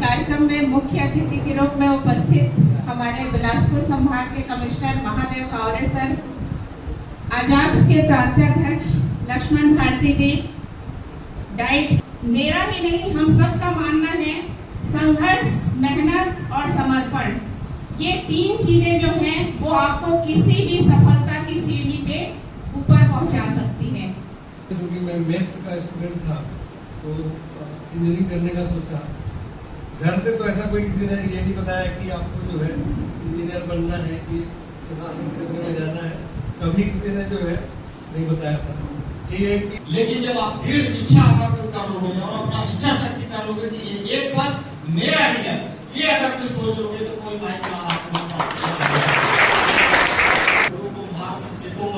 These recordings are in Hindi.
कार्यक्रम में मुख्य अतिथि के रूप में उपस्थित हमारे बिलासपुर संभाग के कमिश्नर महादेव कावरे सर, अजाक्स के प्रांताध्यक्ष लक्ष्मण भारती जी, डाइट मेरा ही नहीं हम सब का मानना है संघर्ष, मेहनत और समर्पण, ये तीन चीजें जो हैं वो आपको किसी भी सफलता की सीढ़ी पे ऊपर पहुंचा सकती है। क्योंकि मैं मैथ्स का स्टूडेंट था तो इंजीनियरिंग करने का सोचा। घर से तो ऐसा कोई किसी ने ये नहीं बताया कि आपको जो है इंजीनियर बनना है कि प्रशासनिक क्षेत्र में जाना है, कभी किसी ने जो है नहीं बताया था। लेकिन जब आप दृढ़ इच्छा कर लोगे और अपना इच्छा शक्ति कर लोगे कि ये एक बात मेरा ही है, ये अगर कोई सोच लोगे तो कोई माइक आपको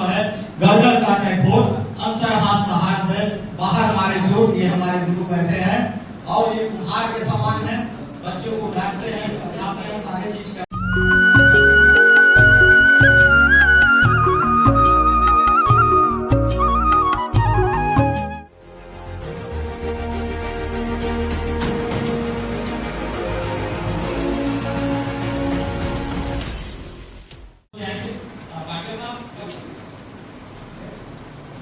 है गड़गड़ काटे खोट, अंतर हाथ सहार दे, बाहर मारे चोट। ये हमारे गुरु बैठे हैं और ये कुम्हार के समान है, बच्चों को डांटते हैं, समझाते हैं, सारे चीज करते हैं।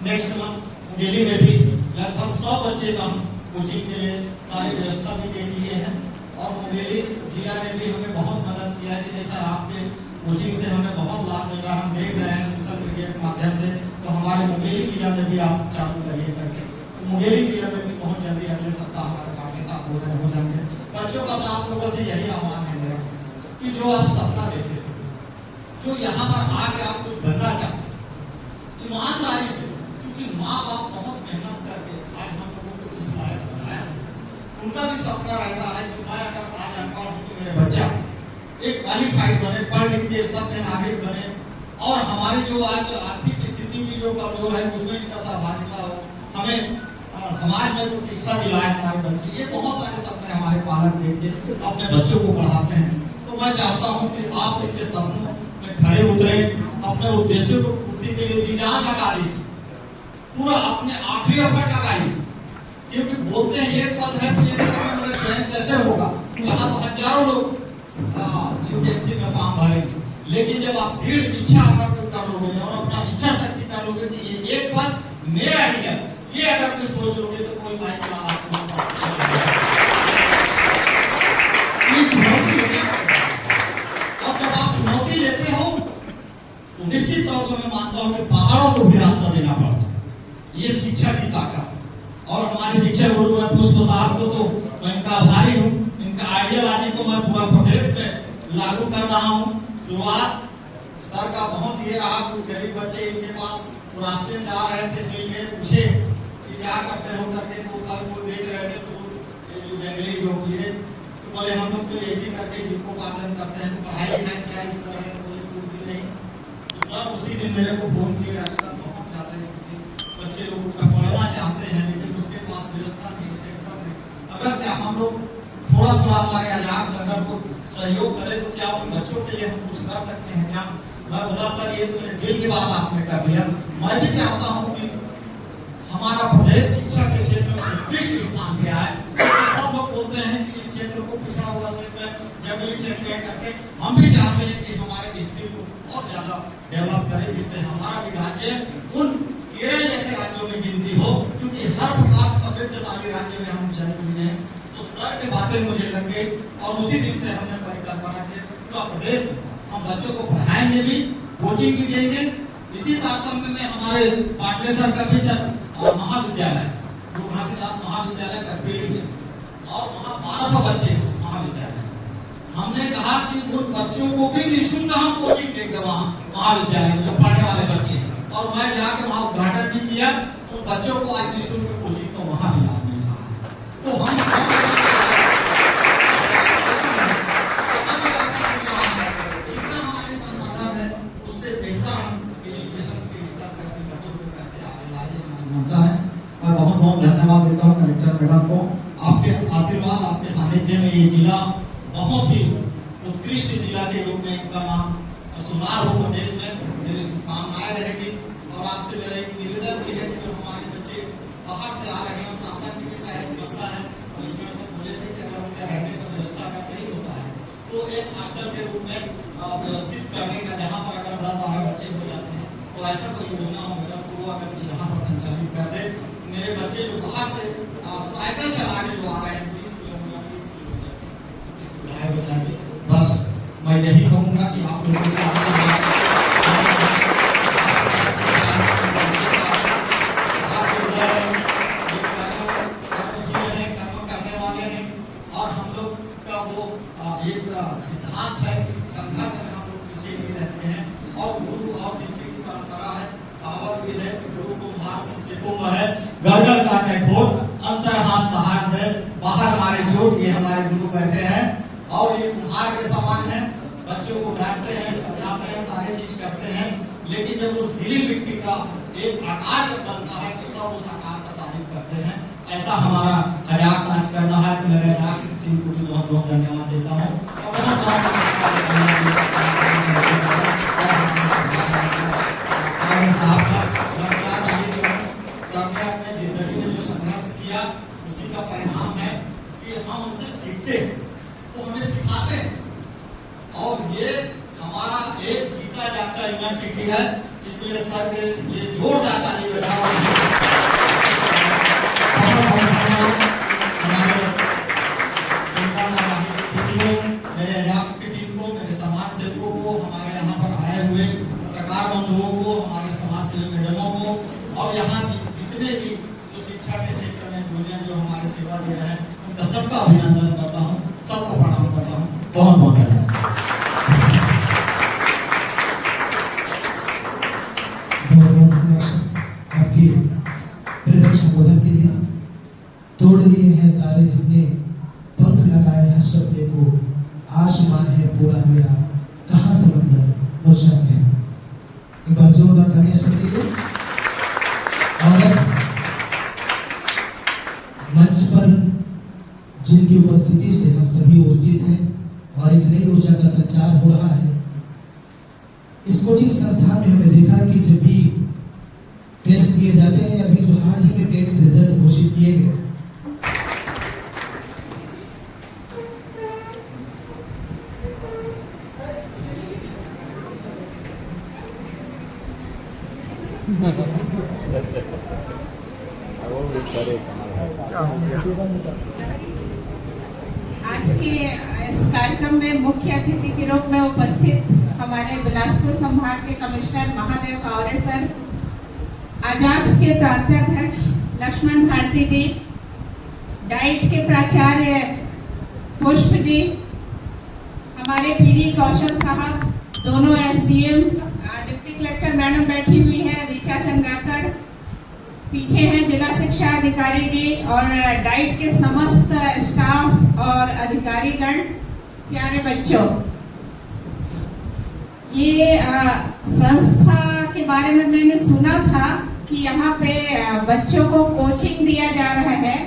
नेक्स्ट मंथ मुंगेली में भी लगभग 100 बच्चे का कोचिंग के लिए सारी व्यवस्था भी देख लिए हैं और मुंगेली जिला ने भी हमें बहुत मदद किया है कि सर आपके कोचिंग से हमें बहुत लाभ मिल रहा है, हम देख रहे हैं सोशल मीडिया के माध्यम से, तो हमारे मुंगेली जिला में भी आप चालू करिए करके। तो मुंगेली जिला में भी बहुत जल्दी अगले सप्ताह हमारे पार्टी साहब हो जाएंगे। बच्चों का साथ लोगों से यही आह्वान है मेरा कि जो आप सपना देखे, जो यहाँ पर आके आप कुछ बनना चाहते, ईमानदारी से, क्योंकि माँ बाप बहुत मेहनत करके आज हम लोगों को इस लायक बनाया, उनका भी सपना रहता है कि मैं अगर आज अनपढ़ हूँ तो मेरे बच्चा एक क्वालिफाइड बने, पढ़ लिख के सब में नागरिक बने और हमारी जो आज आर्थिक स्थिति की जो कमजोर है उसमें इनका सहभागिता हो, हमें समाज में प्रतिष्ठा दिलाए हमारे बच्चे। ये बहुत सारे सपने हमारे पालक देख के अपने बच्चों को पढ़ाते हैं। तो मैं चाहता हूँ कि आप इनके सपनों में खरे उतरे, अपने उद्देश्यों को पूर्ति के लिए जी जान लगा दीजिए, पूरा अपने आखिरी एफर्ट लगाइए, क्योंकि बोलते हैं एक पद है तो एक पद में मेरा चयन कैसे होगा। यहाँ तो हजारों लोग यूपीएससी में फॉर्म भरेंगे, लेकिन जब आप दृढ़ इच्छा कर लोगे और अपना इच्छा शक्ति कर लोगे कि ये एक पद मेरा ही है, ये अगर कोई सोच लोगे तो कोई माइक आपको चुनौती लेते और जब आप चुनौती लेते हो तो निश्चित तौर से मैं मानता हूँ कि पहाड़ों को भी रास्ता देना पड़ता है। ये शिक्षा की ताकत और हमारे शिक्षक गुरु मैं पुष्प साहब को तो मैं इनका आभारी हूँ। इनका आइडियोलॉजी को मैं पूरा प्रदेश में लागू कर रहा हूँ। शुरुआत सर का बहुत ये रहा, कुछ गरीब बच्चे इनके पास रास्ते में जा रहे थे, मिल गए, पूछे कि क्या करते हो करके, तो फल को बेच रहे थे, तो ये जो जंगली जो ये तो बोले हम लोग तो ऐसे करके जीविकोपार्जन करते हैं, तो पढ़ाई लिखाई क्या इस तरह है, बोले कुछ भी नहीं। तो सर उसी दिन मेरे को फोन किया, डॉक्टर साहब बहुत ज्यादा स्थिति बच्चे लोगों का पढ़ना चाहते हैं लेकिन उसके पास व्यवस्था नहीं, सेंटर नहीं, अगर क्या हम लोग थोड़ा थोड़ा हमारे आजाद संगठन को सहयोग करें तो क्या उन बच्चों के लिए हम कुछ कर सकते हैं क्या। मैं बोला सर ये तो मेरे दिल की बात आपने कर दिया। मैं भी चाहता हूँ कि हमारा प्रदेश शिक्षा के क्षेत्र में उत्कृष्ट स्थान पे आए। तो सब लोग बोलते हैं कि इस क्षेत्र को पिछड़ा हुआ क्षेत्र है, जंगली क्षेत्र है करके, हम भी चाहते हैं कि हमारे स्किल को बहुत ज्यादा डेवलप करें, जिससे हमारा भी राज्य उन केरल जैसे राज्यों में गिनती हो, क्योंकि हर प्रकार समृद्धशाली राज्य में हम जन्म लिए हैं। तो सर की बातें मुझे लग गई और उसी दिन से हमने परिकल्पना की पूरा प्रदेश हम बच्चों को पढ़ाएंगे भी, कोचिंग भी देंगे। इसी तारतम्य में हमारे पाटलेश्वर का भी सर महाविद्यालय जो घासीदास महाविद्यालय करपीली में और वहाँ 1200 बच्चे हैं उस महाविद्यालय में। हमने कहा कि उन बच्चों को भी निःशुल्क हम कोचिंग देंगे वहाँ महाविद्यालय में जो पढ़ने वाले बच्चे हैं, और मैं जाके वहाँ उद्घाटन भी किया। उन बच्चों को आज निःशुल्क कोचिंग को वहाँ भी लाभ मिल रहा है। तो हम मैं बहुत बहुत धन्यवाद देता हूँ कलेक्टर मैडम को। आपके आशीर्वाद, आपके सानिध्य में ये जिला बहुत ही उत्कृष्ट जिला के रूप में इनका नाम शुमार हो प्रदेश में, मेरी शुभकामनाएं रहेगी। और आपसे मेरा एक निवेदन भी है कि जो हमारे बच्चे बाहर से आ रहे हैं और शासन की भी शायद मंशा है, इसमें बोले थे कि अगर उनका रहने का व्यवस्था एक हॉस्टल के रूप में व्यवस्थित करने का, जहाँ पर अगर 10-12 बच्चे हो जाते हैं तो ऐसा कोई योजना हो मैडम तो वो अगर यहाँ पर संचालित कर दे, मेरे बच्चे जो बाहर से साइकिल चला के जो आ रहे हैं 20 किलोमीटर 30 किलोमीटर की सुविधाएं हो जाएगी। बस मैं यही कहूँगा कि आप लोगों के आशीर्वाद सिद्धांत है कि संघर्ष में हम लोग पीछे नहीं रहते हैं और गुरु और शिष्य की परंपरा है। कहावत भी है कि गुरु कुम्हार शिष्य कुंभ है, गड़गड़ काटे खोट अंतर हाथ सहाय है, बाहर हमारे जोड़। ये हमारे गुरु बैठे हैं और ये कुम्हार के समान है, बच्चों को डांटते हैं, समझाते हैं, सारे चीज करते हैं, लेकिन जब उस गीली मिट्टी का एक आकार जब बनता है तो सब उस आकार का तारीफ करते हैं। ऐसा हमारा अजाक्स आज कर रहा है, तो मैं अजाक्स की टीम को भी बहुत बहुत धन्यवाद देता हूँ। साहब का मैं क्या तारीफ करूं, सबने अपने जिंदगी में जो संघर्ष किया उसी का परिणाम है कि हम उनसे सीखते, वो हमें सिखाते हैं और ये हमारा एक जीता जागता यूनिवर्सिटी है। इसलिए सर के लिए जोरदार ताली बजाओ। बहुत बहुत धन्यवाद हमारे मेरे अजाक्स की टीम को, मेरे समाज सेवकों को, हमारे यहाँ पर आए हुए पत्रकार बंधुओं को, हमारे समाज सेवी मैडमों को और यहाँ की जितने भी जो शिक्षा के क्षेत्र में गुरुजन जो हमारे सेवा दे रहे हैं उनका सबका अभिनंदन करता हूँ, सबको प्रणाम करता हूँ। बहुत बहुत धन्यवाद। बहुत बहुत धन्यवाद आपके प्रेरक संबोधन के लिए। तोड़ दिए हैं तारे हमने, पंख लगाए हर सपने को, आसमान है पूरा मेरा, कहाँ समंदर मुझसे है। एक बार जोरदार तालियां सबके लिए। और मंच पर जिनकी उपस्थिति से हम सभी ऊर्जित हैं और एक नई ऊर्जा का संचार हो रहा है। इस कोचिंग संस्थान में हमने देखा है कि जब भी टेस्ट किए जाते हैं, अभी जो हाल ही में टेट के रिजल्ट घोषित किए गए, आज के इस कार्यक्रम में मुख्य अतिथि के रूप में उपस्थित हमारे बिलासपुर संभाग के कमिश्नर महादेव कावरे सर, अजाक्स के प्रांताध्यक्ष लक्ष्मण भारती जी, डाइट के प्राचार्य पुष्प जी, हमारे पीडी कौशल साहब, दोनों एसडीएम, डिप्टी कलेक्टर मैडम बैठी हुई है, ऋचा चंद्राकर, पीछे हैं जिला शिक्षा अधिकारी जी और डाइट के समस्त स्टाफ और अधिकारीगण, प्यारे बच्चों। ये संस्था के बारे में मैंने सुना था कि यहाँ पे बच्चों को कोचिंग दिया जा रहा है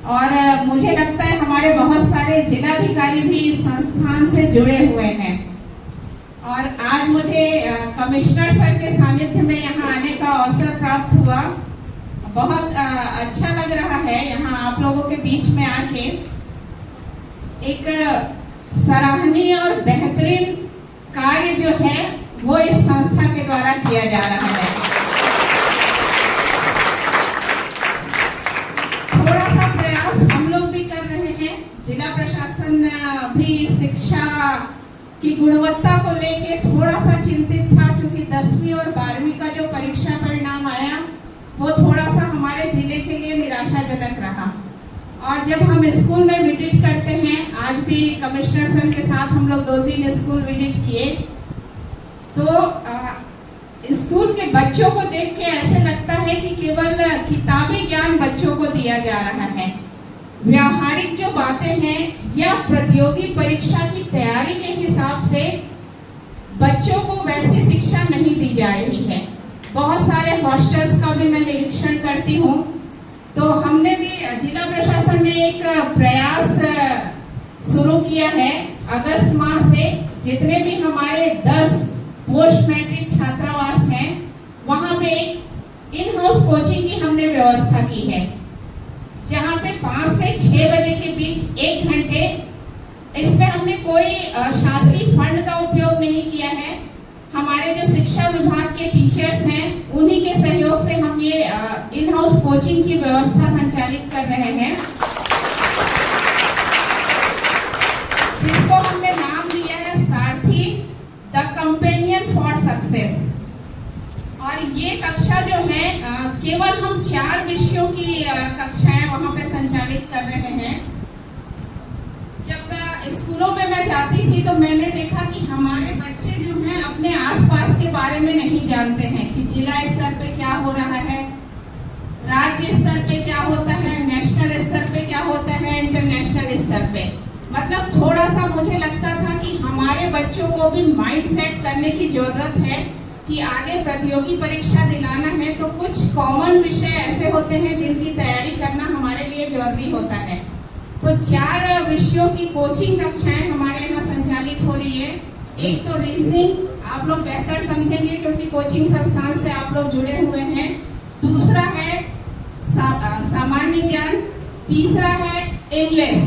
और मुझे लगता है हमारे बहुत सारे जिलाधिकारी भी इस संस्थान से जुड़े हुए हैं। और आज मुझे कमिश्नर सर के सानिध्य में यहाँ आने का अवसर प्राप्त हुआ। बहुत अच्छा लग रहा है यहाँ आप लोगों के बीच में आके। एक सराहनीय और बेहतरीन कार्य जो है वो इस संस्था के द्वारा किया जा रहा है। थोड़ा सा प्रयास हम लोग भी कर रहे हैं, जिला प्रशासन भी शिक्षा की गुणवत्ता को लेके थोड़ा सा चिंतित था, क्योंकि 10वीं और 12वीं का जो परीक्षा परिणाम आया वो थोड़ा सा हमारे जिले के लिए निराशाजनक रहा। और जब हम स्कूल में विजिट करते हैं, आज भी कमिश्नर सर के साथ हम लोग 2-3 स्कूल विजिट किए, तो स्कूल के बच्चों को देख के ऐसे लगता है कि केवल किताबी ज्ञान बच्चों को दिया जा रहा है। व्यावहारिक जो बातें हैं या प्रतियोगी परीक्षा की तैयारी के हिसाब से बच्चों को वैसी शिक्षा नहीं दी जा रही है। बहुत सारे हॉस्टल्स का भी मैं निरीक्षण करती हूँ, तो हमने भी जिला प्रशासन ने एक प्रयास शुरू किया है। अगस्त माह से जितने भी हमारे 10 पोस्ट मैट्रिक छात्रावास हैं, वहाँ पे इन हाउस कोचिंग की हमने व्यवस्था की है, जहाँ पे 5 से 6 बजे के बीच 1 घंटे, इसमें हमने कोई शासकीय फंड का उपयोग नहीं किया है। हमारे जो शिक्षा विभाग के टीचर्स हैं उन्हीं के सहयोग से हम ये इन हाउस कोचिंग की व्यवस्था संचालित कर रहे हैं, जिसको हमने नाम दिया है सारथी द कंपेनियन फॉर सक्सेस। और ये कक्षा जो है केवल हम 4 विषयों की कक्षाएं वहां पे संचालित कर रहे हैं। जब स्कूलों में मैं जाती थी तो मैंने देखा कि हमारे बच्चे जो हैं अपने आसपास के बारे में नहीं जानते हैं कि जिला स्तर पे क्या हो रहा है, राज्य स्तर पे क्या होता है, नेशनल स्तर पे क्या होता है, इंटरनेशनल स्तर पे। मतलब थोड़ा सा मुझे लगता था कि हमारे बच्चों को भी माइंड सेट करने की जरूरत है कि आगे प्रतियोगी परीक्षा दिलाना है तो कुछ कॉमन विषय ऐसे होते हैं जिनकी तैयारी करना हमारे लिए जरूरी होता है। तो 4 विषयों की कोचिंग कक्षाएं हमारे यहाँ संचालित हो रही है। एक तो रीजनिंग, आप लोग बेहतर समझेंगे क्योंकि कोचिंग संस्थान से आप लोग जुड़े हुए हैं। दूसरा है सामान्य ज्ञान, तीसरा है इंग्लिश।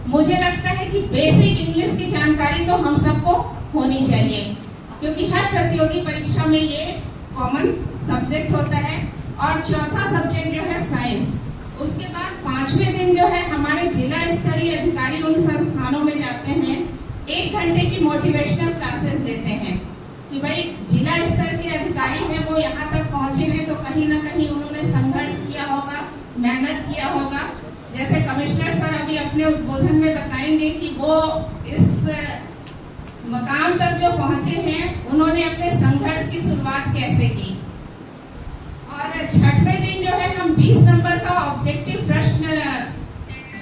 मुझे लगता है कि बेसिक इंग्लिश की जानकारी तो हम सबको होनी चाहिए क्योंकि हर प्रतियोगी परीक्षा में ये कॉमन सब्जेक्ट होता है। और चौथा सब्जेक्ट जो है साइंस। उसके बाद 5वें दिन जो है हमारे जिला स्तरीय अधिकारी उन संस्थानों में जाते हैं, 1 घंटे की मोटिवेशनल क्लासेस देते हैं कि भाई जिला स्तर के अधिकारी हैं, वो यहाँ तक पहुँचे हैं तो कहीं ना कहीं उन्होंने संघर्ष किया होगा, मेहनत किया होगा। जैसे कमिश्नर सर अभी अपने उद्बोधन में बताएंगे कि वो इस मकाम तक जो पहुँचे हैं उन्होंने अपने संघर्ष की शुरुआत कैसे की। और 6वें दिन जो है हम 20 नंबर का ऑब्जेक्टिव प्रश्न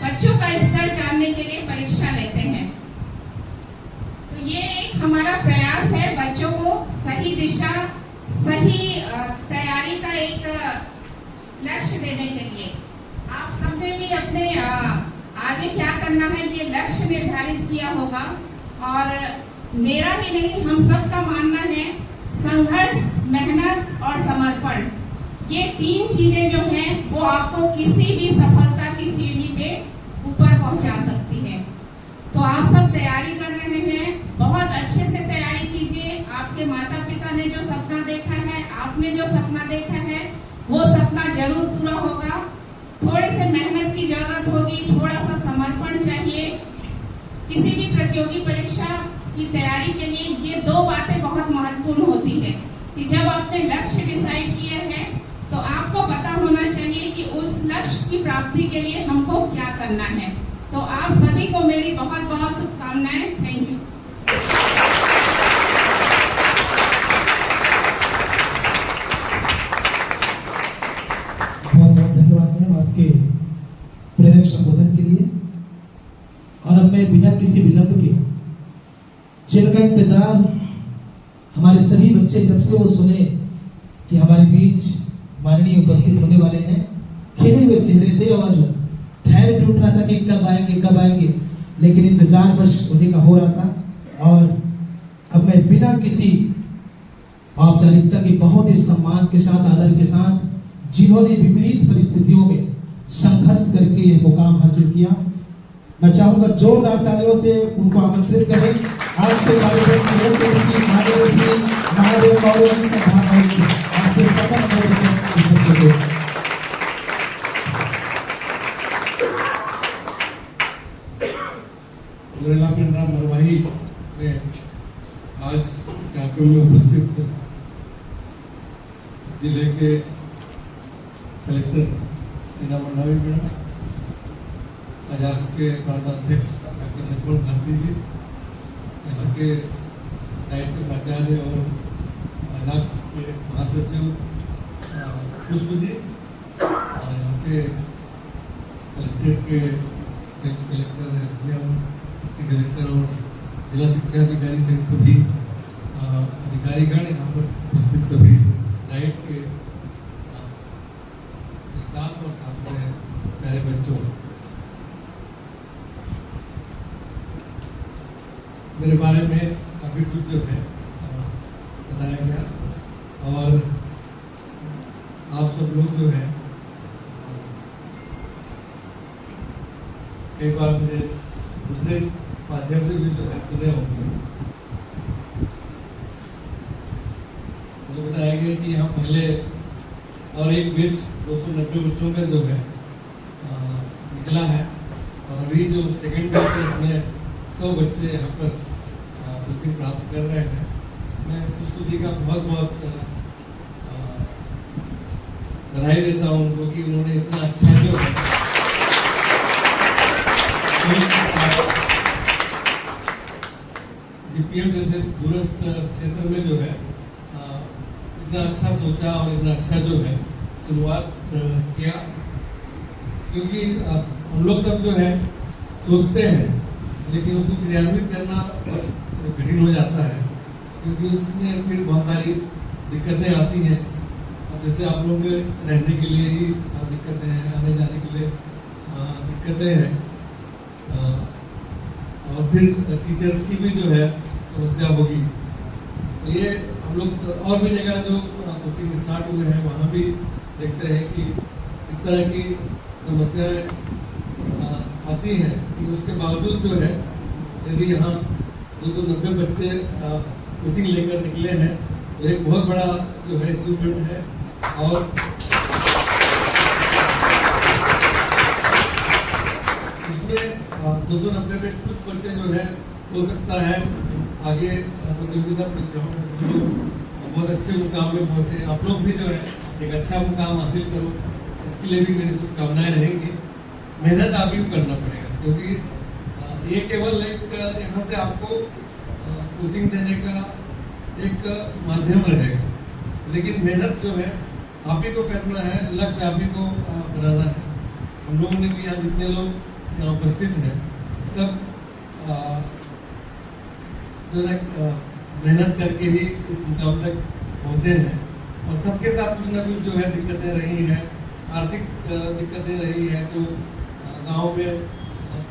बच्चों का स्तर जानने के लिए परीक्षा लेते हैं। तो ये एक हमारा प्रयास है बच्चों को सही दिशा, सही तैयारी का एक लक्ष्य देने के लिए। आप सबने भी अपने आगे क्या करना है ये लक्ष्य निर्धारित किया होगा। और मेरा ही नहीं, हम सबका मानना है संघर्ष, मेहनत और समर्पण, ये 3 चीजें जो हैं वो आपको किसी भी सफलता की सीढ़ी पे ऊपर पहुंचा सकती है। तो आप सब तैयारी कर रहे हैं, बहुत अच्छे से तैयारी कीजिए। आपके माता पिता ने जो सपना देखा है, आपने जो सपना देखा है, वो सपना जरूर पूरा होगा। थोड़े से मेहनत की जरूरत होगी, थोड़ा सा समर्पण चाहिए। किसी भी प्रतियोगी परीक्षा की तैयारी के लिए ये 2 बातें बहुत महत्वपूर्ण होती है कि जब आपने लक्ष्य डिसाइड किया है तो आपको पता होना चाहिए कि उस लक्ष्य की प्राप्ति के लिए हमको क्या करना है। तो आप सभी को मेरी बहुत बहुत शुभकामनाएं। Thank you. बहुत बहुत धन्यवाद मैम आपके प्रेरक संबोधन के लिए। और अब मैं बिना किसी विलंब के जिनका इंतजार हमारे सभी बच्चे जब से वो सुने कि हमारे बीच माननीय उपस्थित होने वाले हैं, खिले हुए चेहरे थे और धैर्य टूट रहा था कि कब आएंगे, लेकिन इंतजार बस उन्हीं का हो रहा था। और अब मैं बिना किसी औपचारिकता की बहुत ही सम्मान के साथ, आदर के साथ, जिन्होंने विपरीत परिस्थितियों में संघर्ष करके यह मुकाम हासिल किया, मैं चाहूंगा जोरदार तालियों से उनको आमंत्रित करें आज के कार्यक्रम में मुख्य अतिथि माननीय श्री महादेव कौरे जी सभागार से आपसे सदन में पिंडरा मरवाही में आज इस कार्यक्रम में उपस्थित जिले के कलेक्टर नीना मंडावी मैडम, अजाक्स के प्रांताध्यक्ष डॉक्टर निर्मल भारती जी, यहाँ के डाइट के प्राचार्य और अजाक्स के महासचिव पुष्प जी, और यहाँ के कलेक्ट्रेट के संयुक्त कलेक्टर, एसडीएम के कलेक्टर और जिला शिक्षा अधिकारी सहित सभी अधिकारीगण, यहाँ पर उपस्थित सभी डाइट के स्टाफ और साथ में प्यारे बच्चों, मेरे बारे में काफ़ी कुछ जो है बताया गया। और आप सब लोग जो है कई बार मेरे दूसरे दूसरे माध्यम से भी जो है सुने होंगे। मुझे बताया गया कि यहाँ पहले और एक बैच 290 बच्चों का जो है निकला है, और अभी जो सेकंड बैच है उसमें 100 बच्चे यहाँ पर कोचिंग प्राप्त कर रहे हैं। मैं खुशबू जी का बहुत बहुत बधाई देता हूँ उनको कि उन्होंने इतना अच्छा जो है जीपीएम जैसे दूरस्थ क्षेत्र में जो है इतना अच्छा सोचा और इतना अच्छा जो है शुरुआत किया। क्योंकि हम लोग सब जो है सोचते हैं लेकिन उसको क्रियान्वित करना कठिन हो जाता है, क्योंकि उसमें फिर बहुत सारी दिक्कतें आती हैं। अब जैसे आप लोगों के रहने के लिए ही दिक्कतें हैं, आने जाने के लिए दिक्कतें हैं, और फिर टीचर्स की भी जो है समस्या होगी। ये हम लोग और भी जगह जो कोचिंग स्टार्ट हुए हैं वहाँ भी देखते हैं कि इस तरह की समस्याएं आती हैं कि उसके बावजूद जो है यदि यहाँ 290 बच्चे कोचिंग लेकर निकले हैं तो एक बहुत बड़ा जो है अचीवमेंट है। और इसमें 290 में कुछ बच्चे जो है हो सकता है आगे प्रतियोगिता परीक्षाओं में जो बहुत अच्छे मुकाम में पहुंचे। आप लोग भी जो है एक अच्छा मुकाम हासिल करो, इसके लिए भी मेरी शुभकामनाएं रहेंगी। मेहनत आप ही को करना पड़ेगा, क्योंकि ये केवल एक यहाँ से आपको कोचिंग देने का एक माध्यम रहेगा, लेकिन मेहनत जो है आप ही को करना है, लक्ष्य आप ही को बनाना है। हम लोगों ने भी यहाँ जितने लोग यहाँ उपस्थित हैं सब जो है मेहनत करके ही इस मुकाम तक पहुँचे हैं, और सबके साथ कुछ ना कुछ जो है दिक्कतें रही हैं, आर्थिक दिक्कतें रही हैं। तो गांव में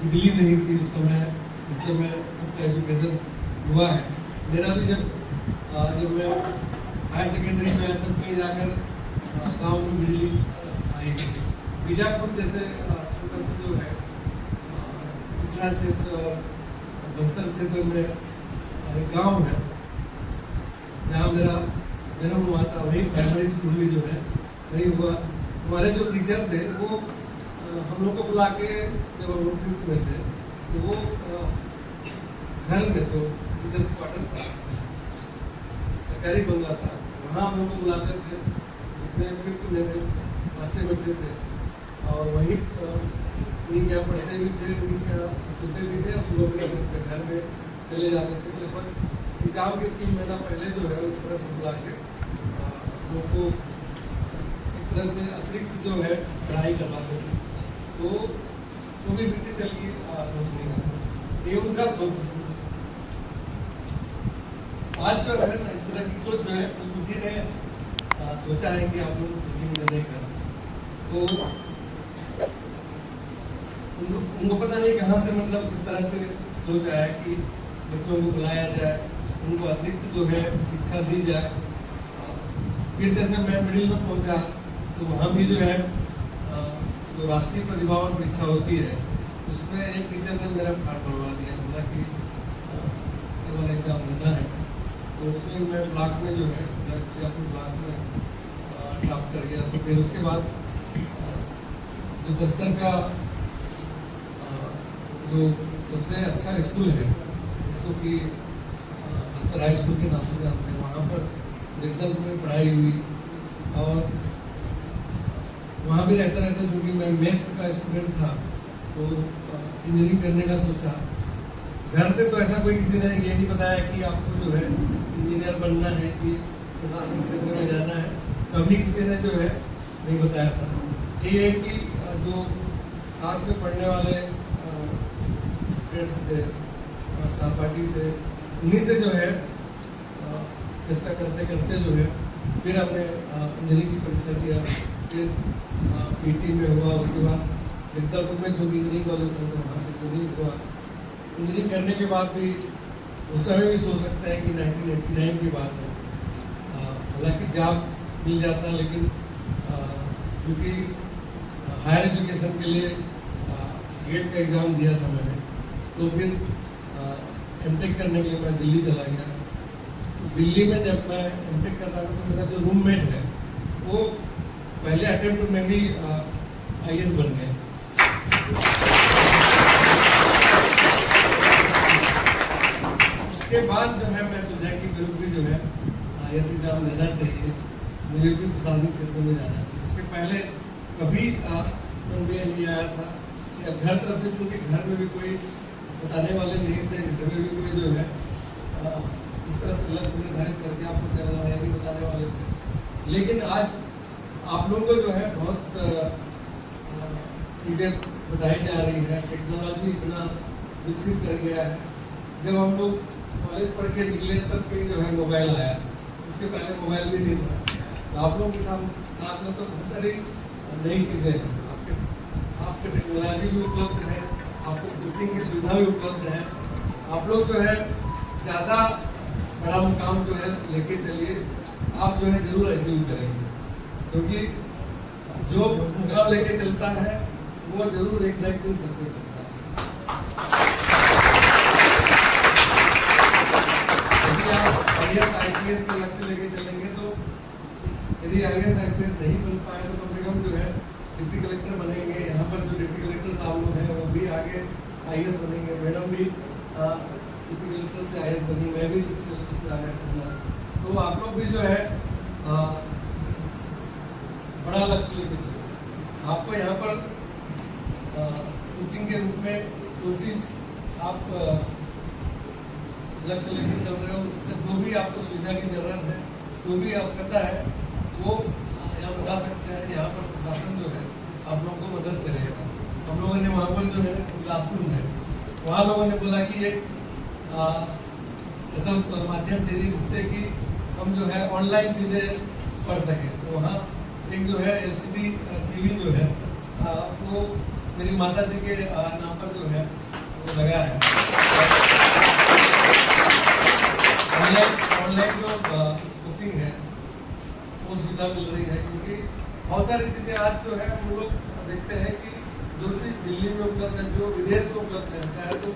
बिजली नहीं थी उस समय, जिस समय सबका एजुकेशन हुआ है। मेरा भी जब मैं हायर सेकेंडरी में आया तब कहीं जाकर गांव में बिजली आई। बीजापुर जैसे छोटा सा जो है पिछड़ा क्षेत्र और बस्तर क्षेत्र में एक गांव है जहाँ मेरा जन्म हुआ था, वही प्राइमरी स्कूल भी जो है वही हुआ। हमारे जो टीचर थे वो हम लोग को बुला के, जब हम लोग 5th में थे तो वो घर में तो टीचर्स क्वार्टर था, सरकारी बंगला था, वहाँ हम लोग को बुलाते थे। जितने 5th में थे 5-6 बच्चे थे, और वहीं उन्हीं के यहाँ पढ़ते भी थे, उन्हीं के यहाँ सोते भी थे, और सुबह में अपने घर में चले जाते थे। लगभग एग्जाम के 3 महीना पहले जो है उस तरह से बुला के लोग को एक तरह से अतिरिक्त जो है पढ़ाई करवाते थे। तो वो भी मिट्टी तेल की रोशनी है, ये उनका सोच थी। आज जो है ना इस तरह की सोच जो है मुझे ने सोचा है कि आप लोग कोचिंग देने का, तो उनको पता नहीं कहाँ से मतलब इस तरह से सोच आया कि बच्चों को बुलाया जाए, उनको अतिरिक्त जो है शिक्षा दी जाए। फिर जैसे मैं मिडिल में पहुंचा तो वहाँ भी जो है जो राष्ट्रीय प्रतिभावान परीक्षा होती है उसमें एक टीचर ने मेरा फॉर्म भरवा दिया, बोला कि केवल एग्जाम लेना है। तो उसमें मैं ब्लॉक में जो है ब्लॉक में टॉप कर गया। तो फिर उसके बाद जो बस्तर का जो सबसे अच्छा स्कूल है जिसको कि बस्तर हाई स्कूल के नाम से जानते हैं, वहाँ पर जगदलपुर में पढ़ाई हुई, और वहाँ भी रहता क्योंकि मैं मैथ्स का स्टूडेंट था तो इंजीनियरिंग करने का सोचा। घर से तो ऐसा कोई किसी ने ये नहीं बताया कि आपको जो है इंजीनियर बनना है कि प्रशासनिक क्षेत्र में जाना है, कभी किसी ने जो है नहीं बताया था। ये है कि जो साथ में पढ़ने वाले स्टूडेंट्स थे, सहपाठी थे, उन्हीं से जो है चर्चा करते करते जो है फिर हमने इंजीनियरिंग की परीक्षा दिया। फिर पीटी में हुआ, उसके बाद जगदलपुर में जो इंजीनियरिंग कॉलेज था तो वहाँ से इंजीनियरिंग हुआ। इंजीनियरिंग करने के बाद भी उस समय भी सोच सकते हैं कि 1989 की बात है, हालांकि जॉब मिल जाता, लेकिन चूँकि हायर एजुकेशन के लिए गेट का एग्ज़ाम दिया था मैंने, तो फिर एमटेक करने के लिए मैं दिल्ली चला गया। तो दिल्ली में जब मैं एमटेक कर रहा था तो मेरा जो रूममेट है वो पहले अटेम्प्ट में ही IAS बन गया। उसके बाद जो है मैं सोचा कि मेरे को भी जो है IAS एग्जाम देना चाहिए, मुझे भी प्रशासनिक क्षेत्र में जाना चाहिए। उसके पहले कभी मन में नहीं आया था या घर तरफ से, क्योंकि घर में भी कोई बताने वाले नहीं थे, घर में भी कोई जो है इस तरह से लक्ष्य निर्धारित करके आपको चलना है नहीं बताने वाले थे। लेकिन आज आप लोगों को जो है बहुत चीज़ें बताई जा रही हैं, टेक्नोलॉजी इतना विकसित कर गया है। जब हम लोग कॉलेज पढ़ के निकले तब के जो है मोबाइल आया, उसके पहले मोबाइल भी नहीं था। तो आप लोगों के साथ में तो बहुत सारी नई चीज़ें हैं, आपके टेक्नोलॉजी भी उपलब्ध है, आपको बुकिंग की सुविधा भी उपलब्ध है। आप लोग जो है ज़्यादा बड़ा मुकाम जो है लेके चलिए, आप जो है जरूर अचीव करेंगे, क्योंकि जो मुकाम लेके चलता है वो जरूर एक न एक दिन सक्सेस होता है। यदि आप IAS IPS का लक्ष्य लेके चलेंगे तो यदि IAS IPS नहीं बन पाए तो कम से कम जो है डिप्टी कलेक्टर बनेंगे। यहाँ पर जो डिप्टी कलेक्टर साहब लोग हैं वो भी आगे IAS बनेंगे, मैडम भी डिप्टी कलेक्टर से IAS बनी, मैं भी डिप्टी कलेक्टर से IAS बना। तो आप लोग भी जो है बड़ा लक्ष्य लेके चलो। आपको यहाँ पर कोचिंग के रूप में जो चीज़ आप लक्ष्य लेके चल रहे हो, उसका जो भी आपको सुविधा की जरूरत है, जो भी आवश्यकता है वो यहाँ बता सकते हैं। यहाँ पर प्रशासन जो है आप लोगों को मदद करेगा। हम लोगों ने वहाँ पर जो है क्लासरूम है, वहाँ लोगों ने बोला कि एक ऐसा माध्यम चाहिए जिससे कि हम जो है ऑनलाइन चीज़ें पढ़ सकें। तो वहाँ एक जो है LCD TV जो है वो मेरी माता जी के नाम पर जो है वो लगा है। ऑनलाइन जो कोचिंग है वो सुविधा मिल रही है, क्योंकि बहुत सारी चीज़ें आज जो है हम लोग देखते हैं कि जो चीज़ दिल्ली में उपलब्ध है, जो विदेश में उपलब्ध है, चाहे तो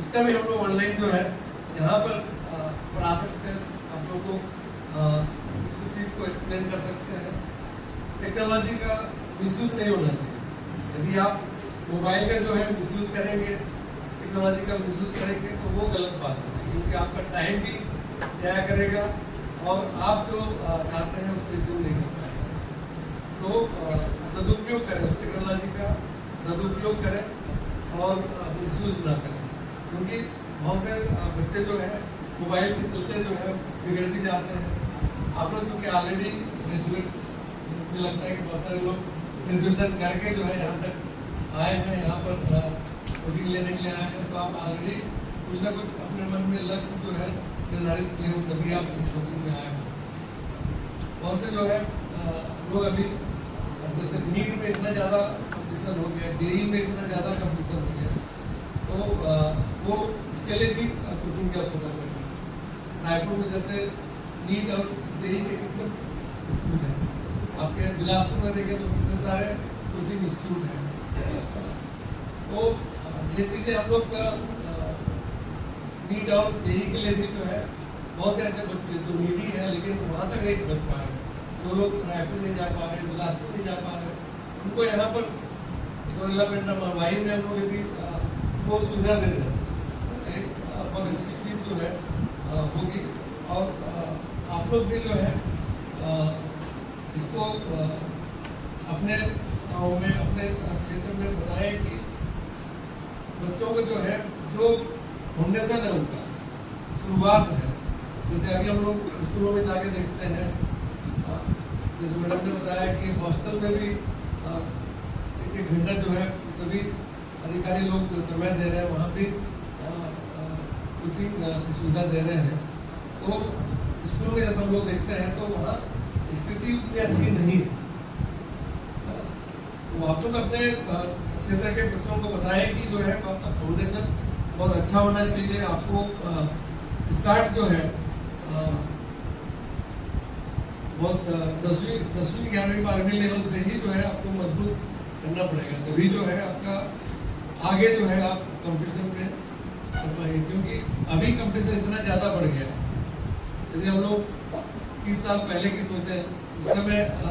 उसका भी हम लोग ऑनलाइन जो है यहाँ पर पढ़ा सकते हैं, आप लोग को उस चीज़ को एक्सप्लेन कर सकते हैं। टेक्नोलॉजी का मिसयूज नहीं होना चाहिए। यदि आप मोबाइल का जो है मिसयूज करेंगे, टेक्नोलॉजी का मिसयूज करेंगे तो वो गलत बात है, क्योंकि आपका टाइम भी जाया करेगा और आप जो चाहते हैं उसको अचीव नहीं कर पाएंगे। तो सदुपयोग करें, उस टेक्नोलॉजी का सदुपयोग करें और मिसयूज ना करें, क्योंकि बहुत से बच्चे जो है मोबाइल के चलते जो है बिगड़ भी जाते हैं। आप लोग क्योंकि ऑलरेडी ग्रेजुएट, मुझे लगता है कि बहुत सारे लोग ग्रेजुएशन करके जो है यहाँ तक आए हैं, यहाँ पर कोचिंग लेने के लिए आए हैं, तो आप ऑलरेडी कुछ ना कुछ अपने मन में लक्ष्य जो है निर्धारित किए हो, तभी आप इस कोचिंग में आए हो। बहुत से जो है लोग अभी जैसे नीट में इतना ज़्यादा कंपटीशन हो गया, JEE में इतना ज़्यादा कंपटीशन हो गया, तो वो इसके लिए भी कोचिंग की आवश्यकता पड़ेगी। रायपुर में जैसे नीट और JEE के कितने इंस्टीट्यूट हैं, आपके बिलासपुर में देखें तो कितने सारे कोचिंग इंस्टीट्यूट हैं। तो ये चीज़ें हम लोग का नीट और JEE के लिए भी जो है बहुत से ऐसे बच्चे जो नीडी हैं लेकिन वहाँ तक नहीं पहुँच पा रहे, जो लोग रायपुर नहीं जा पा रहे, बिलासपुर नहीं जा पा रहे, उनको यहाँ पर डेवलपमेंट वाई में हम लोग यदि वो सुविधा दे रहे हैं, एक बहुत अच्छी चीज़ जो है होगी। और आप लोग भी जो है इसको अपने गाँव में, अपने क्षेत्र में बताएं कि बच्चों को जो है जो फाउंडेशन है उनका शुरुआत है। जैसे अभी हम लोग स्कूलों में जाके देखते हैं, जैसे मैडम ने बताया कि हॉस्टल में भी एक घंटा जो है सभी अधिकारी लोग जो समय दे रहे हैं, वहाँ भी कोचिंग की सुविधा दे रहे हैं। तो स्कूल में जैसे हम लोग देखते हैं तो वहाँ स्थिति उतनी अच्छी नहीं है। तो आप लोग अपने क्षेत्र के बच्चों को बताएं कि जो है आपका फाउंडेशन बहुत अच्छा होना चाहिए। आपको स्टार्ट जो है बहुत 10वीं 11वीं 12वीं लेवल से ही जो है आपको मजबूत करना पड़ेगा, तभी जो है आपका आगे जो है आप कंपटीशन में इतना ज़्यादा बढ़ गया है। यदि हम लोग 30 साल पहले की सोचें, उस समय का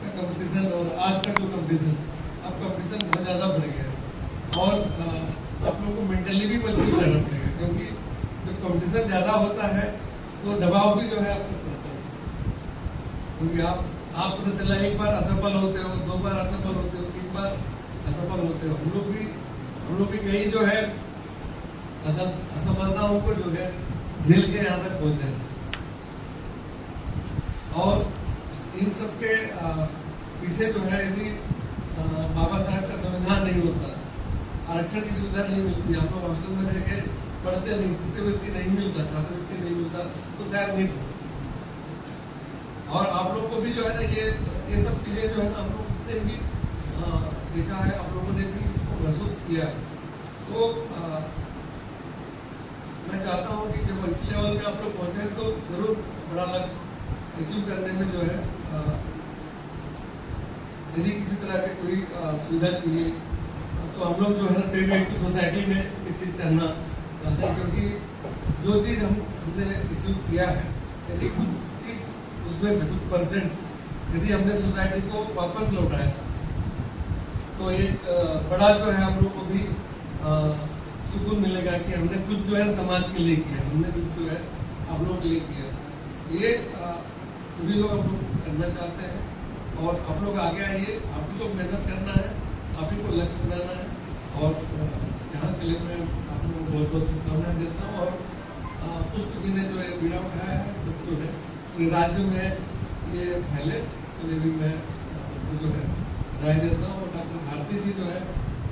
कंपटीशन और आज का जो कंपटीशन, अब कंपटीशन बहुत ज़्यादा बढ़ गया है। और आप लोगों को मेंटली भी मजबूत रहना पड़ेगा, क्योंकि जब कंपटीशन ज़्यादा होता है तो दबाव भी जो है आपको पड़ता है। क्योंकि आप पता चला एक बार असफल होते हो, 2 बार असफल होते हो, 3 बार असफल होते हो। हम लोग भी कई जो है असफलताओं को जो है झेल के यहाँ तक पहुंचे हैं। और इन सब के पीछे जो है, यदि बाबा साहब का संविधान नहीं होता, आरक्षण की सुविधा नहीं मिलती, आप लोग हॉस्टल में रह के पढ़ते नहीं, शिष्यवृत्ति नहीं मिलता, छात्रवृत्ति नहीं मिलता, तो शायद नहीं होता। और आप लोग को भी जो है ना ये सब चीजें जो है ना, हम लोग ने भी देखा है, आप लोगों ने भी इसको महसूस किया। तो मैं चाहता हूँ कि जब इस लेवल पे आप लोग पहुंचे तो जरूर बड़ा लक्ष्य अचीव करने में जो है, यदि किसी तरह की कोई सुविधा चाहिए तो हम लोग जो है ना ट्रेड टू सोसाइटी में ये चीज़ करना चाहते हैं। क्योंकि जो चीज़ हमने अचीव किया है, यदि कुछ चीज़ उसमें से कुछ परसेंट यदि हमने सोसाइटी को वापस लौटाया तो एक बड़ा जो है हम लोग को भी सुकून मिलेगा कि हमने कुछ जो है समाज के लिए किया, हमने कुछ जो है आप लोगों के लिए किया। ये सभी लोग हम लोग करना चाहते हैं, और आप लोग आगे आइए, आप ही लोग मेहनत करना है, आप ही को लक्ष्य बनाना है। और यहाँ के लिए मैं आप लोगों को बहुत बहुत शुभकामनाएं देता हूँ। और पुष्प जी ने जो है बीड़ा उठाया है, सब जो है पूरे राज्य में ये फैले, इसके लिए भी मैं जो है राय देता हूँ। और डॉक्टर भारती जी जो है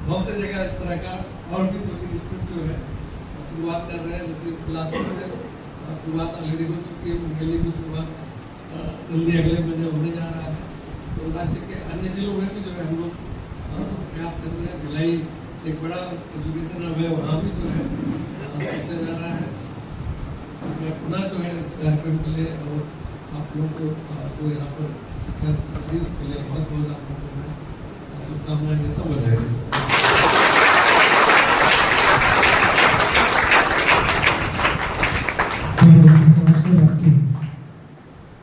बहुत से जगह इस तरह का और भी कोचिंग इंस्टीट्यूट जो है शुरुआत कर रहे हैं। जैसे बिलासपुर में शुरुआत ऑलरेडी हो चुकी है, मुंगेली की शुरुआत जल्दी अगले महीने होने जा रहा है। तो राज्य के अन्य जिलों में भी जो है हम लोग प्रयास कर रहे हैं। भिलाई एक बड़ा एजुकेशन हब है, वहाँ भी जो है सोचा जा रहा है। मैं पुनः जो है इस कार्यक्रम के लिए और आप लोगों को जो यहाँ पर शिक्षा दी उसके लिए बहुत बहुत आप लोगों को मैं शुभकामनाएं देता हूँ, बधाई देता हूँ। आपके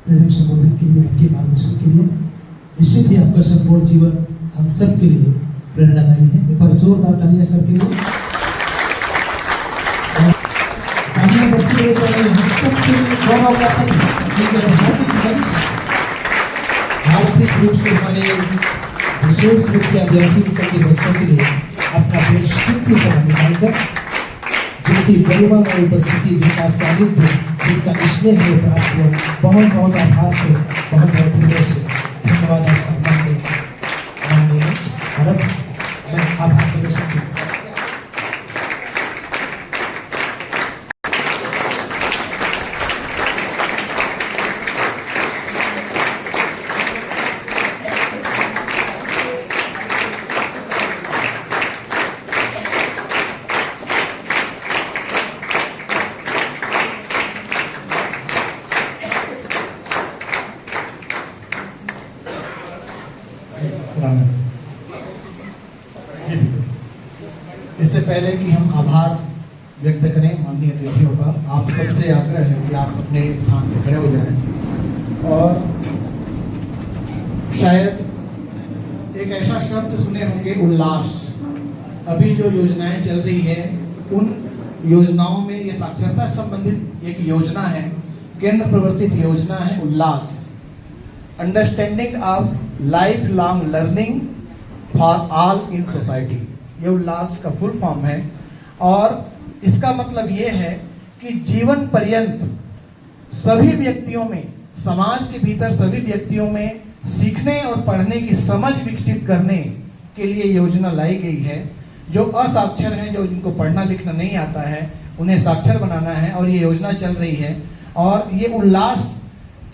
प्रेरक संबोधन के लिए, आपके मार्गदर्शन के लिए। निश्चित ही आपका संपूर्ण जीवन हम सब के लिए प्रेरणादायी है। एक बार जोरदार तालियां सबके लिए। तालियां बजती रहनी चाहिए हम सब के लिए। गौरव का पल, एक ऐतिहासिक मंच। आर्थिक रूप से हमारे विशेष रूप से आदिवासी बच्चों के बच्चों के लिए अपना बेशकीमती समय निकालकर, जिनकी गरिमामय उपस्थिति, जिनका सानिध्य, जिनका स्नेह हमें प्राप्त हुआ, बहुत बहुत आभार से, बहुत बहुत हृदय से धन्यवाद आपका माननीय मंच। और अब मैं आभार प्रदर्शन करूँ। इससे पहले कि हम आभार व्यक्त करें माननीय अतिथियों का, आप सबसे आग्रह है कि आप अपने स्थान पर खड़े हो जाएं। और शायद एक ऐसा शब्द सुने होंगे, उल्लास। अभी जो योजनाएं चल रही है उन योजनाओं में ये साक्षरता संबंधित एक योजना है, केंद्र प्रवर्तित योजना है Ullas, understanding of life long learning for all in society. ये उल्लास का फुल फॉर्म है। और इसका मतलब ये है कि जीवन पर्यंत सभी व्यक्तियों में, समाज के भीतर सभी व्यक्तियों में सीखने और पढ़ने की समझ विकसित करने के लिए योजना लाई गई है। जो असाक्षर हैं, जो जिनको पढ़ना लिखना नहीं आता है, उन्हें साक्षर बनाना है, और ये योजना चल रही है। और ये उल्लास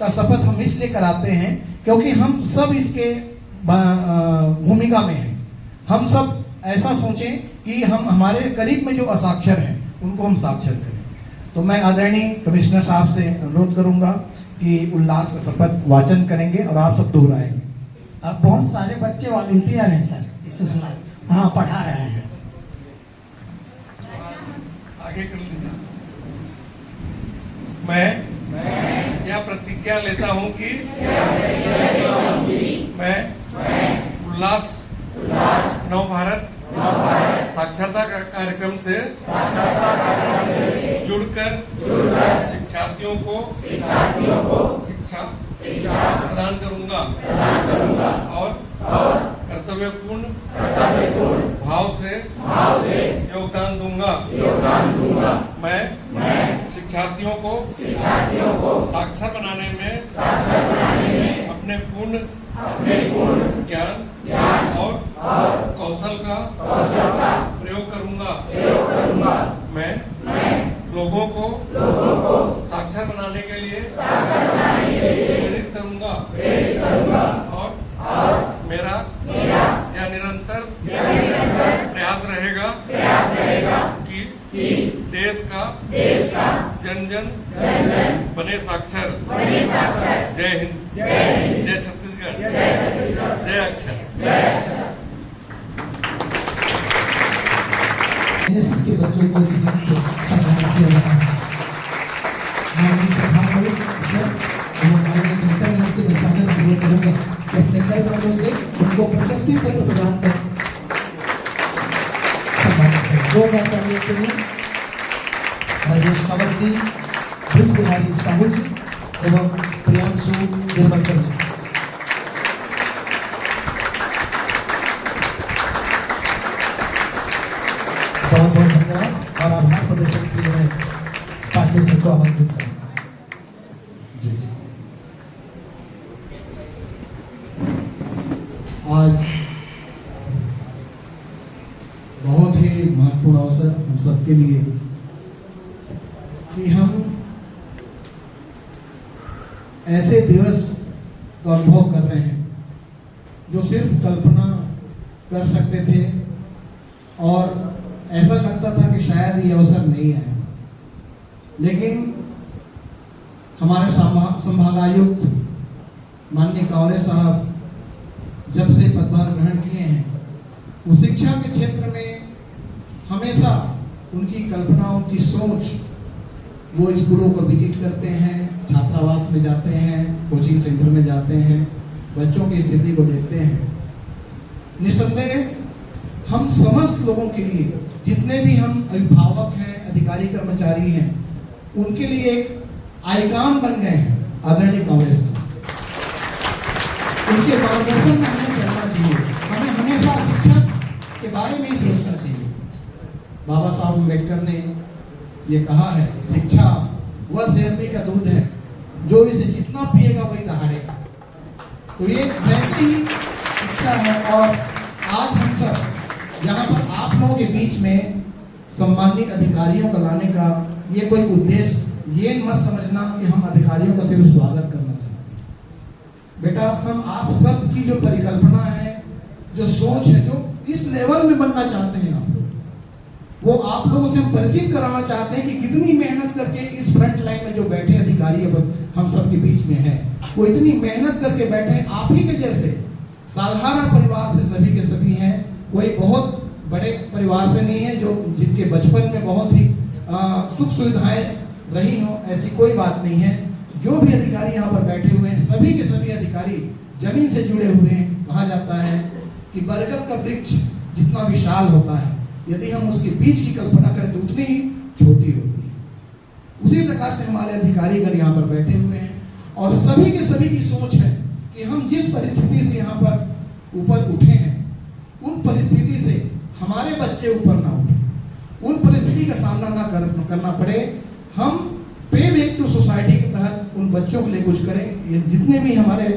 का शपथ हम इसलिए कराते हैं क्योंकि हम सब इसके भूमिका में हैं। हम सब ऐसा सोचें कि हम हमारे करीब में जो असाक्षर हैं उनको हम साक्षर करें। तो मैं आदरणीय कमिश्नर साहब से अनुरोध करूंगा कि उल्लास का शपथ वाचन करेंगे और आप सब दोहराएंगे। अब बहुत सारे बच्चे वॉलंटियर हैं सर, इस सुना हाँ पढ़ा रहे हैं। आगे कर लीजिए। मैं यह प्रतिज्ञा लेता हूँ कि मैं उल्लास नव भारत साक्षरता कार्यक्रम से जुड़कर शिक्षार्थियों को शिक्षा प्रदान करूंगा और कर्तव्यपूर्ण भाव से योगदान दूंगा। मैं शिक्षार्थियों को साक्षर बनाने में अपने पूर्ण ज्ञान और कौशल का प्रयोग करूंगा। मैं लोगों को साक्षर बनाने के लिए प्रेरित करूंगा और मेरा यह निरंतर प्रयास रहेगा कि देश का जन जन बने साक्षर। जय हिंद, जय छत्तीसगढ़, जय अक्षर। एनएसएस के बच्चों को इस दिन से सम्मानित किया जाता है। माननीय सभापति सर एवं माननीय कलेक्टर से मैं सादर अनुरोध करूंगा कि अपने कर कमलों से उनको प्रशस्ति पत्र प्रदान कर सम्मानित करें। जो कार्य के लिए राजेश कावत जी, ब्रज बिहारी साहू जी एवं प्रियांशु निर्मलकर जी। बहुत बहुत धन्यवाद और आभार प्रदर्शन के लिए मैं पार्टी सर को आमंत्रित करूँ। आज बहुत ही महत्वपूर्ण अवसर हम सबके लिए कि हम ऐसे दिवस का अनुभव कर रहे हैं जो सिर्फ कल्पना कर सकते थे और ऐसा लगता था कि शायद ये अवसर नहीं आएगा, लेकिन हमारे संभागायुक्त माननीय कावरे साहब जब से पदभार ग्रहण किए हैं, वो शिक्षा के क्षेत्र में हमेशा उनकी कल्पना, उनकी सोच, वो स्कूलों को विजिट करते हैं, छात्रावास में जाते हैं, कोचिंग सेंटर में जाते हैं, बच्चों की स्थिति को देखते हैं। निस्संदेह हम समस्त लोगों के लिए, जितने भी हम अभिभावक हैं, अधिकारी कर्मचारी हैं, उनके लिए एक आइकॉन बन गए हैं आदरणीय कांग्रेस। उनके मार्गदर्शन में हमें चलना चाहिए। हमें हमेशा शिक्षा के बारे में ही सोचना चाहिए। बाबा साहब अम्बेडकर ने ये कहा है, शिक्षा वह शेरनी का दूध है जो इसे जितना पिएगा वही दहाड़ेगा। तो ये वैसे ही शिक्षा है। और आज हम सब यहाँ पर आप लोगों के बीच में सम्मानित अधिकारियों को लाने का ये कोई उद्देश्य ये मत समझना कि हम अधिकारियों का सिर्फ स्वागत करना चाहते हैं। बेटा, हम आप सब की जो परिकल्पना है, जो सोच है, जो इस लेवल में बनना चाहते हैं आप लोग, वो आप लोगों से हम परिचित कराना चाहते हैं कि कितनी मेहनत करके इस फ्रंट लाइन में जो बैठे अधिकारी हम सब के बीच में है, वो इतनी मेहनत करके बैठे। आप ही के जैसे साधारण परिवार से सभी के सभी हैं, कोई बहुत बड़े परिवार से नहीं है जो जिनके बचपन में बहुत ही सुख सुविधाएं रही हो, ऐसी कोई बात नहीं है। जो भी अधिकारी यहाँ पर बैठे हुए हैं, सभी के सभी अधिकारी जमीन से जुड़े हुए हैं। कहा जाता है कि बरगद का वृक्ष जितना विशाल होता है, यदि हम उसके बीज की कल्पना करें तो उतनी ही छोटी होती है। उसी प्रकार से हमारे अधिकारीगण यहाँ पर बैठे हुए हैं और सभी के सभी की सोच है कि हम जिस परिस्थिति से यहाँ पर ऊपर उठे हैं, उन परिस्थिति से हमारे बच्चे ऊपर ना उठे, उन परिस्थिति का सामना ना करना पड़े। हम पे बैक टू सोसाइटी के तहत उन बच्चों के लिए कुछ करें। ये जितने भी हमारे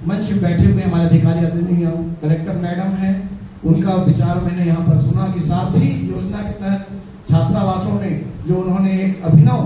मंच में बैठे हुए हमारे अधिकारी आदरणीय कलेक्टर मैडम हैं, उनका विचार मैंने यहाँ पर सुना कि सारथी योजना के तहत छात्रावासों ने जो उन्होंने एक अभिनव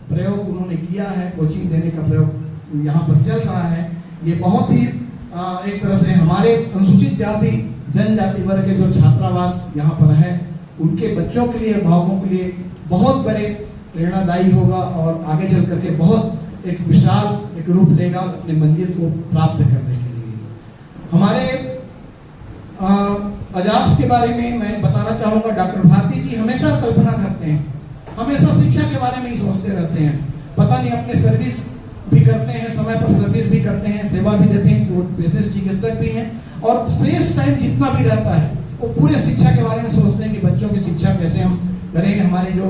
प्रयोग उन्होंने किया है, कोचिंग देने का प्रयोग यहाँ पर चल रहा है। ये बहुत ही एक तरह से हमारे अनुसूचित जाति जनजाति वर्ग के जो छात्रावास यहाँ पर है, उनके बच्चों के लिए, अभिभावकों के लिए बहुत बड़े प्रेरणादायी होगा और आगे चल करके बहुत एक विशाल एक रूप लेगा अपने मंजिल को प्राप्त करने के लिए। हमारे अजाक्स के बारे में मैं बताना चाहूँगा, डॉक्टर भारती जी हमेशा कल्पना करते हैं, हमेशा शिक्षा के बारे में ही सोचते रहते हैं। पता नहीं अपने सर्विस भी करते हैं, समय पर सर्विस भी करते हैं, सेवा भी देते हैं, वो विशेष चिकित्सक भी हैं और शेष टाइम जितना भी रहता है वो पूरे शिक्षा के बारे में सोचते हैं कि बच्चों की शिक्षा कैसे हम करेंगे। हमारे जो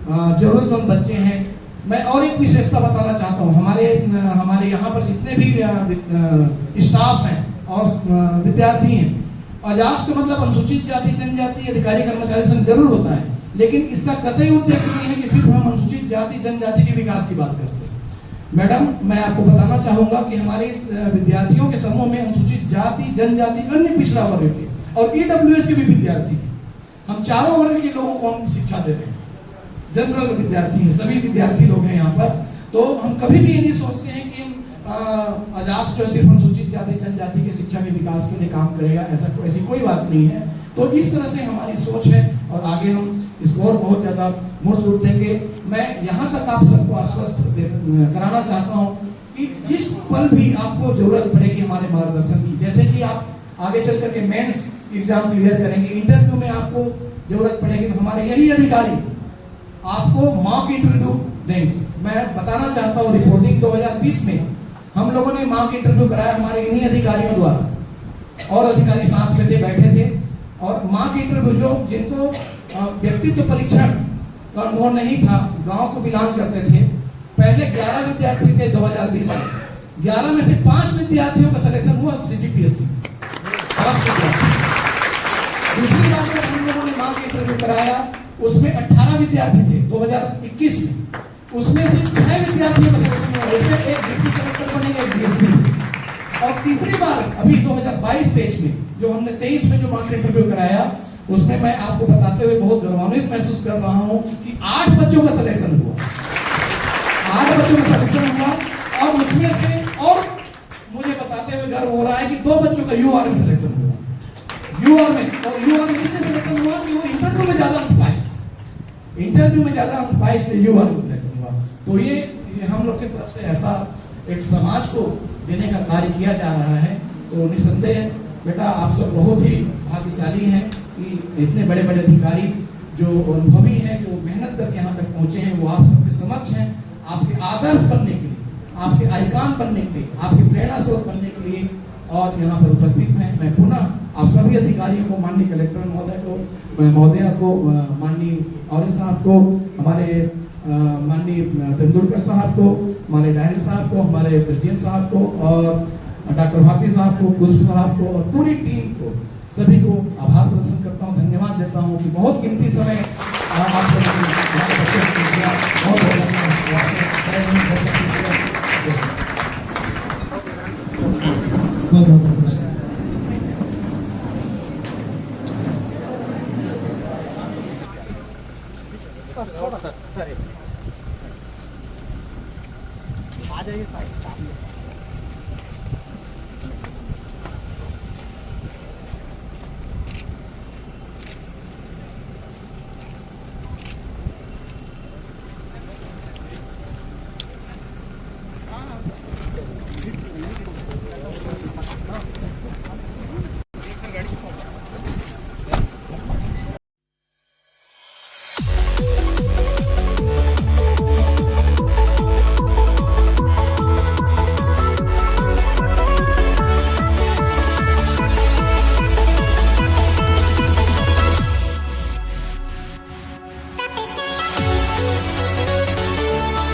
जरूरतमंद बच्चे हैं, मैं और एक विशेषता बताना चाहता हूँ, हमारे यहाँ पर जितने भी स्टाफ हैं और विद्यार्थी हैं, अजास का मतलब अनुसूचित जाति जनजाति अधिकारी कर्मचारी संघ जरूर होता है, लेकिन इसका कतई उद्देश्य नहीं है कि सिर्फ हम अनुसूचित जाति जनजाति के विकास की बात करते हैं। मैडम, मैं आपको बताना चाहूंगा कि हमारे इस विद्यार्थियों के समूह में अनुसूचित जाति जनजाति अन्य पिछड़ा वर्ग के और ईडब्ल्यूएस के भी विद्यार्थी हैं। हम चारों वर्ग के लोगों को हम शिक्षा दे रहे हैं, जनरल विद्यार्थी हैं, सभी विद्यार्थी लोग हैं यहाँ पर। तो हम कभी भी ये नहीं सोचते हैं कि हम अजाक्स जो सिर्फ अनुसूचित जाति जनजाति के शिक्षा के विकास के लिए काम करेगा, ऐसी कोई बात नहीं है। तो इस तरह से हमारी सोच है और आगे हम इसको और बहुत ज्यादा मूर्त रूप देंगे। मैं यहाँ तक आप सबको आश्वस्त कराना चाहता हूँ कि जिस पल भी आपको जरूरत पड़ेगी हमारे मार्गदर्शन की, जैसे कि आप आगे चल करके मेंस एग्जाम क्लियर करेंगे, इंटरव्यू में आपको जरूरत पड़ेगी, तो हमारे यही अधिकारी आपको मॉक इंटरव्यू देंगे। मैं बताना चाहता हूँ, रिपोर्टिंग 2020 में हम लोगों ने मॉक इंटरव्यू कराया हमारे इन्हीं अधिकारियों द्वारा, और अधिकारी साथ में थे, बैठे थे, और मॉक इंटरव्यू जो जिनको व्यक्तित्व परीक्षण का अनुभव नहीं था, गांव को बिलोंग करते थे, पहले 11 विद्यार्थी थे 2020 में, 11 में से 5 विद्यार्थियों का सिलेक्शन हुआ सीजीपीएससी। दूसरी बात में हम लोगों ने मॉक इंटरव्यू कराया, उसमें 18 विद्यार्थी थे 2021 में, उसमें से 6 विद्यार्थियों का सिलेक्शन हुआ, उसमें एक डिप्टी कलेक्टर बनेगा, एक डीएसपी। और तीसरी बार अभी 2022 बैच में जो हमने 23 में जो मॉक इंटरव्यू कराया, उसमें मैं आपको बताते हुए बहुत गौरवान्वित महसूस कर रहा हूं कि 8 बच्चों का सिलेक्शन हुआ, 8 बच्चों का सिलेक्शन हुआ, और उसमें से और मुझे बताते हुए गर्व हो रहा है कि 2 बच्चों का यूआर में सिलेक्शन हुआ, यूआर में। और यूआर में इसलिए सिलेक्शन हुआ कि वो इंटरव्यू में ज्यादा अंक पाए, इंटरव्यू में ज्यादा अंक पाए, इसलिए यूआर में सिलेक्शन हुआ। तो ये हम लोग की तरफ से ऐसा एक समाज को देने का कार्य किया जा रहा है। तो निसंदेह बेटा आप सब बहुत ही भाग्यशाली हैं कि इतने बड़े बड़े अधिकारी जो अनुभवी हैं, जो मेहनत करके यहाँ तक पहुँचे हैं, वो आप सबके समक्ष हैं, आपके आदर्श बनने के लिए, आपके आइकॉन बनने के लिए, आपके प्रेरणा स्रोत बनने के लिए और यहाँ पर उपस्थित हैं। मैं पुनः आप सभी अधिकारियों को, माननीय कलेक्टर महोदय को, महोदया को, माननीय औरे साहब को, हमारे माननीय तेंदुलकर साहब को, हमारे डायरेक्टर साहब को, हमारे एसडीएम साहब को और डॉक्टर भारती साहब को, पुष्प साहब को और पूरी टीम को, सभी को आभार प्रदर्शन करता हूँ, धन्यवाद देता हूँ कि बहुत कीमती समय आप लोगों ने थोड़ा सा सर आ जाइए सामने।